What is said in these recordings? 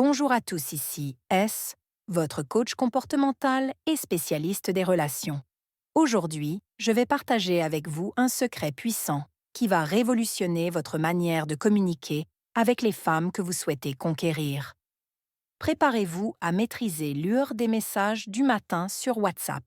Bonjour à tous, ici S, votre coach comportemental et spécialiste des relations. Aujourd'hui, je vais partager avec vous un secret puissant qui va révolutionner votre manière de communiquer avec les femmes que vous souhaitez conquérir. Préparez-vous à maîtriser l'heure des messages du matin sur WhatsApp.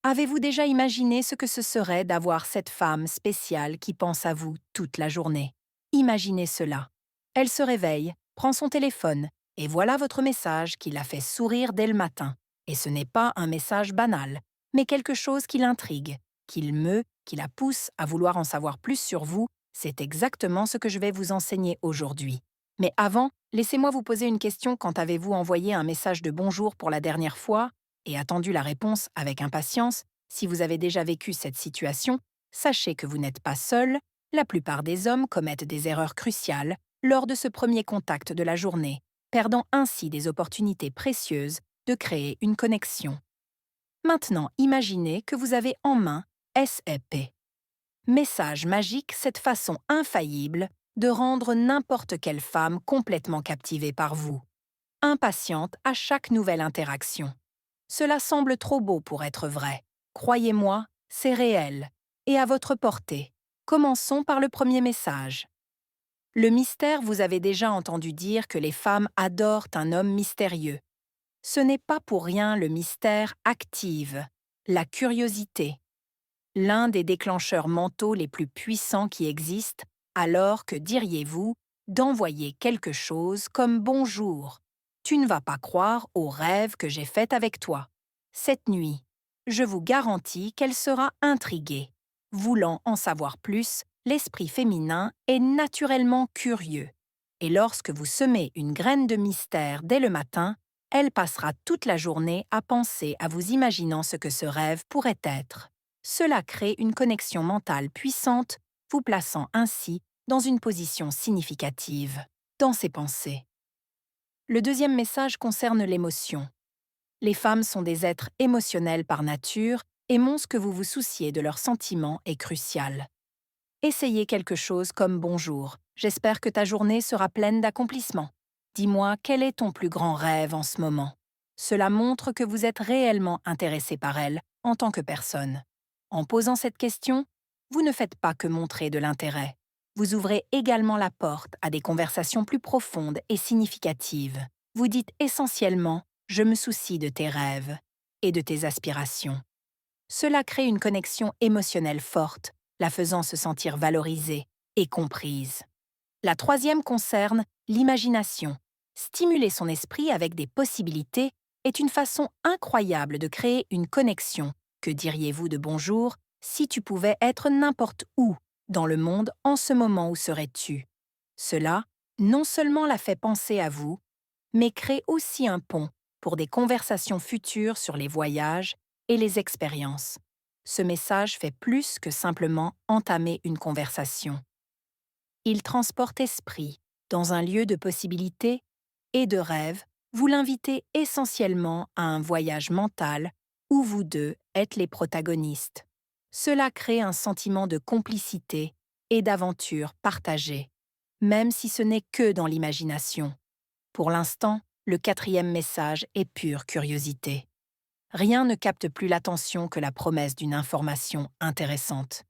Avez-vous déjà imaginé ce que ce serait d'avoir cette femme spéciale qui pense à vous toute la journée? Imaginez cela. Elle se réveille, prend son téléphone, et voilà votre message qui la fait sourire dès le matin. Et ce n'est pas un message banal, mais quelque chose qui l'intrigue, qui le meut, qui la pousse à vouloir en savoir plus sur vous. C'est exactement ce que je vais vous enseigner aujourd'hui. Mais avant, laissez-moi vous poser une question. Quand avez-vous envoyé un message de bonjour pour la dernière fois et attendu la réponse avec impatience? Si vous avez déjà vécu cette situation, sachez que vous n'êtes pas seul. La plupart des hommes commettent des erreurs cruciales lors de ce premier contact de la journée, perdant ainsi des opportunités précieuses de créer une connexion. Maintenant, imaginez que vous avez en main SEP. Message magique, cette façon infaillible de rendre n'importe quelle femme complètement captivée par vous, impatiente à chaque nouvelle interaction. Cela semble trop beau pour être vrai. Croyez-moi, c'est réel. Et à votre portée. Commençons par le premier message. Le mystère, vous avez déjà entendu dire que les femmes adorent un homme mystérieux. Ce n'est pas pour rien, le mystère active la curiosité, l'un des déclencheurs mentaux les plus puissants qui existent, alors que diriez-vous d'envoyer quelque chose comme bonjour. Tu ne vas pas croire au rêve que j'ai fait avec toi. Cette nuit, je vous garantis qu'elle sera intriguée. Voulant en savoir plus, l'esprit féminin est naturellement curieux. Et lorsque vous semez une graine de mystère dès le matin, elle passera toute la journée à penser à vous imaginant ce que ce rêve pourrait être. Cela crée une connexion mentale puissante, vous plaçant ainsi dans une position significative dans ses pensées. Le deuxième message concerne l'émotion. Les femmes sont des êtres émotionnels par nature et ce que vous vous souciez de leurs sentiments est crucial. Essayez quelque chose comme bonjour. J'espère que ta journée sera pleine d'accomplissements. Dis-moi, quel est ton plus grand rêve en ce moment? Cela montre que vous êtes réellement intéressé par elle en tant que personne. En posant cette question, vous ne faites pas que montrer de l'intérêt. Vous ouvrez également la porte à des conversations plus profondes et significatives. Vous dites essentiellement « Je me soucie de tes rêves et de tes aspirations ». Cela crée une connexion émotionnelle forte, la faisant se sentir valorisée et comprise. La troisième concerne l'imagination. Stimuler son esprit avec des possibilités est une façon incroyable de créer une connexion. Que diriez-vous de bonjour si tu pouvais être n'importe où dans le monde en ce moment? Où serais-tu? Cela, non seulement la fait penser à vous, mais crée aussi un pont pour des conversations futures sur les voyages et les expériences. Ce message fait plus que simplement entamer une conversation. Il transporte esprit dans un lieu de possibilités et de rêves. Vous l'invitez essentiellement à un voyage mental où vous deux êtes les protagonistes. Cela crée un sentiment de complicité et d'aventure partagée, même si ce n'est que dans l'imagination. Pour l'instant, le quatrième message est pure curiosité. Rien ne capte plus l'attention que la promesse d'une information intéressante.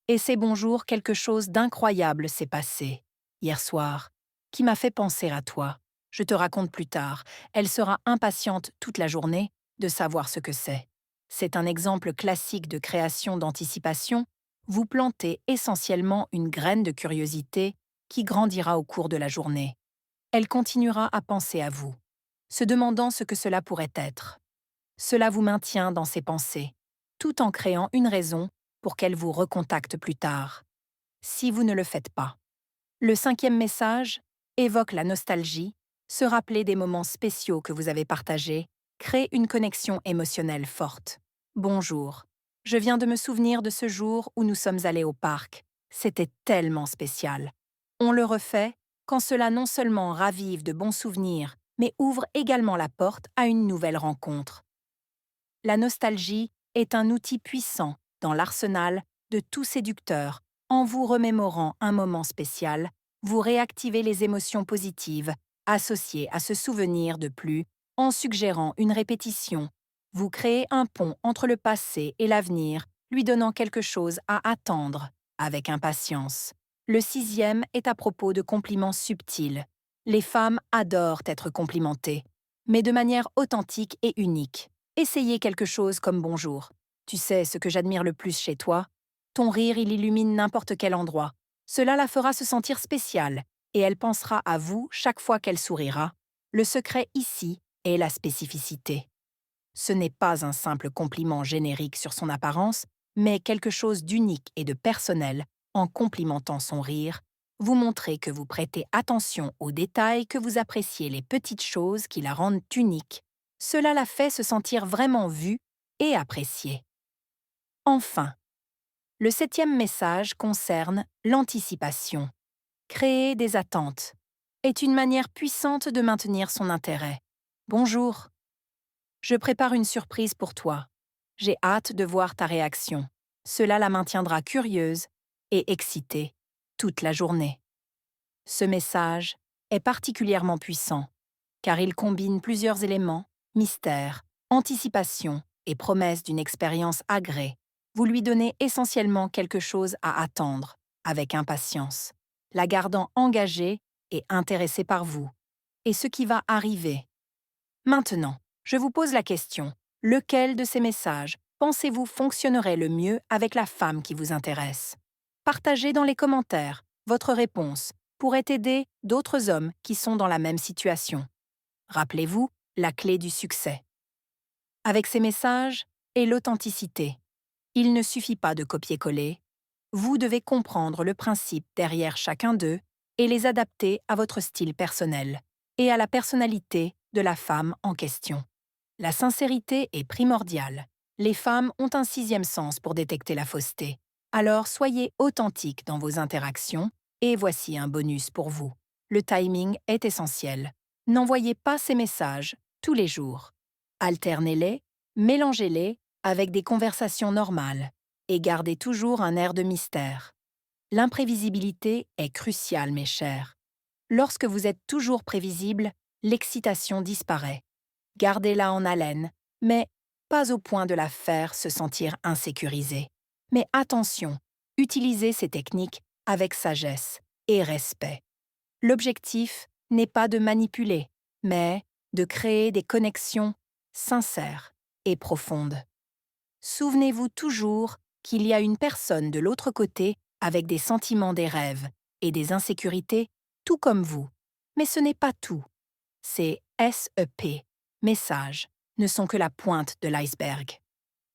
Et c'est bonjour, quelque chose d'incroyable s'est passé hier soir, qui m'a fait penser à toi. Je te raconte plus tard. Elle sera impatiente toute la journée de savoir ce que c'est. C'est un exemple classique de création d'anticipation. Vous plantez essentiellement une graine de curiosité qui grandira au cours de la journée. Elle continuera à penser à vous, se demandant ce que cela pourrait être. Cela vous maintient dans ses pensées, tout en créant une raison pour qu'elle vous recontacte plus tard, si vous ne le faites pas. Le cinquième message évoque la nostalgie, se rappeler des moments spéciaux que vous avez partagés, crée une connexion émotionnelle forte. Bonjour, je viens de me souvenir de ce jour où nous sommes allés au parc. C'était tellement spécial. On le refait quand cela non seulement ravive de bons souvenirs, mais ouvre également la porte à une nouvelle rencontre. La nostalgie est un outil puissant dans l'arsenal de tout séducteur. En vous remémorant un moment spécial, vous réactivez les émotions positives Associé à ce souvenir de plus, en suggérant une répétition, vous créez un pont entre le passé et l'avenir, lui donnant quelque chose à attendre, avec impatience. Le sixième est à propos de compliments subtils. Les femmes adorent être complimentées, mais de manière authentique et unique. Essayez quelque chose comme bonjour. Tu sais ce que j'admire le plus chez toi? Ton rire, il illumine n'importe quel endroit. Cela la fera se sentir spéciale, et elle pensera à vous chaque fois qu'elle sourira. Le secret ici est la spécificité. Ce n'est pas un simple compliment générique sur son apparence, mais quelque chose d'unique et de personnel. En complimentant son rire, vous montrez que vous prêtez attention aux détails, que vous appréciez les petites choses qui la rendent unique. Cela la fait se sentir vraiment vue et appréciée. Enfin, le septième message concerne l'anticipation. Créer des attentes est une manière puissante de maintenir son intérêt. Bonjour. Je prépare une surprise pour toi. J'ai hâte de voir ta réaction. Cela la maintiendra curieuse et excitée toute la journée. Ce message est particulièrement puissant, car il combine plusieurs éléments, mystère, anticipation et promesse d'une expérience agréée. Vous lui donnez essentiellement quelque chose à attendre, avec impatience, la gardant engagée et intéressée par vous, et ce qui va arriver. Maintenant, je vous pose la question, lequel de ces messages pensez-vous fonctionnerait le mieux avec la femme qui vous intéresse? Partagez dans les commentaires votre réponse pourrait aider d'autres hommes qui sont dans la même situation. Rappelez-vous la clé du succès. Avec ces messages et l'authenticité, il ne suffit pas de copier-coller. Vous devez comprendre le principe derrière chacun d'eux et les adapter à votre style personnel et à la personnalité de la femme en question. La sincérité est primordiale. Les femmes ont un sixième sens pour détecter la fausseté. Alors soyez authentique dans vos interactions et voici un bonus pour vous. Le timing est essentiel. N'envoyez pas ces messages tous les jours. Alternez-les, mélangez-les avec des conversations normales et gardez toujours un air de mystère. L'imprévisibilité est cruciale, mes chers. Lorsque vous êtes toujours prévisible, l'excitation disparaît. Gardez-la en haleine, mais pas au point de la faire se sentir insécurisée. Mais attention, utilisez ces techniques avec sagesse et respect. L'objectif n'est pas de manipuler, mais de créer des connexions sincères et profondes. Souvenez-vous toujours qu'il y a une personne de l'autre côté avec des sentiments, des rêves et des insécurités, tout comme vous. Mais ce n'est pas tout. Ces SEP, messages, ne sont que la pointe de l'iceberg.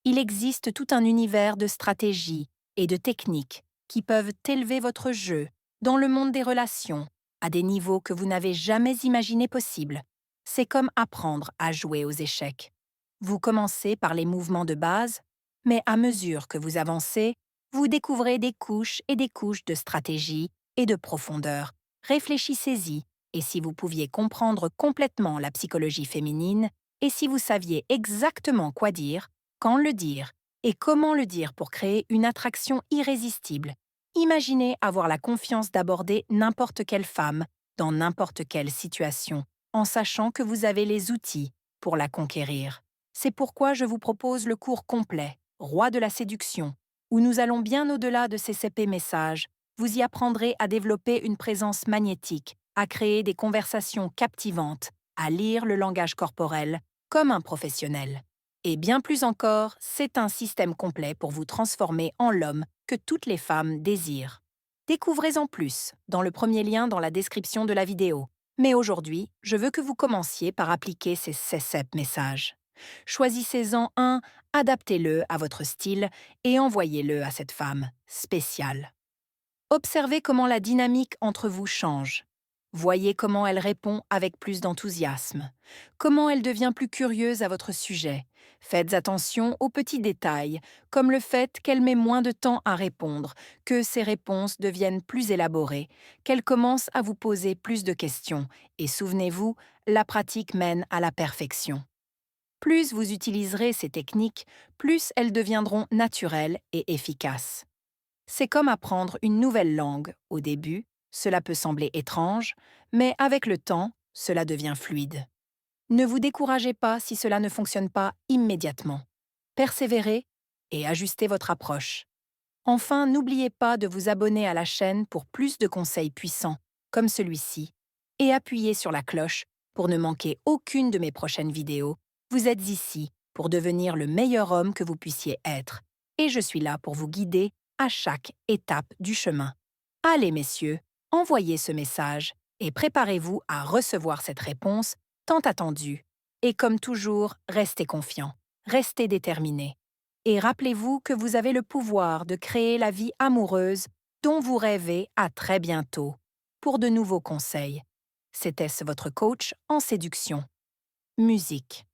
Il existe tout un univers de stratégies et de techniques qui peuvent élever votre jeu dans le monde des relations à des niveaux que vous n'avez jamais imaginés possibles. C'est comme apprendre à jouer aux échecs. Vous commencez par les mouvements de base, mais à mesure que vous avancez, vous découvrez des couches et des couches de stratégie et de profondeur. Réfléchissez-y, et si vous pouviez comprendre complètement la psychologie féminine, et si vous saviez exactement quoi dire, quand le dire et comment le dire pour créer une attraction irrésistible, imaginez avoir la confiance d'aborder n'importe quelle femme dans n'importe quelle situation, en sachant que vous avez les outils pour la conquérir. C'est pourquoi je vous propose le cours complet, Roi de la séduction, où nous allons bien au-delà de ces CP messages. Vous y apprendrez à développer une présence magnétique, à créer des conversations captivantes, à lire le langage corporel comme un professionnel. Et bien plus encore, c'est un système complet pour vous transformer en l'homme que toutes les femmes désirent. Découvrez-en plus dans le premier lien dans la description de la vidéo. Mais aujourd'hui, je veux que vous commenciez par appliquer ces CCEP messages. Choisissez-en un, adaptez-le à votre style et envoyez-le à cette femme spéciale. Observez comment la dynamique entre vous change. Voyez comment elle répond avec plus d'enthousiasme, comment elle devient plus curieuse à votre sujet. Faites attention aux petits détails, comme le fait qu'elle met moins de temps à répondre, que ses réponses deviennent plus élaborées, qu'elle commence à vous poser plus de questions. Et souvenez-vous, la pratique mène à la perfection. Plus vous utiliserez ces techniques, plus elles deviendront naturelles et efficaces. C'est comme apprendre une nouvelle langue. Au début, cela peut sembler étrange, mais avec le temps, cela devient fluide. Ne vous découragez pas si cela ne fonctionne pas immédiatement. Persévérez et ajustez votre approche. Enfin, n'oubliez pas de vous abonner à la chaîne pour plus de conseils puissants, comme celui-ci, et appuyez sur la cloche pour ne manquer aucune de mes prochaines vidéos. Vous êtes ici pour devenir le meilleur homme que vous puissiez être, et je suis là pour vous guider à chaque étape du chemin. Allez, messieurs, envoyez ce message et préparez-vous à recevoir cette réponse tant attendue. Et comme toujours, restez confiants, restez déterminés. Et rappelez-vous que vous avez le pouvoir de créer la vie amoureuse dont vous rêvez. À très bientôt pour de nouveaux conseils. C'était votre coach en séduction. Musique.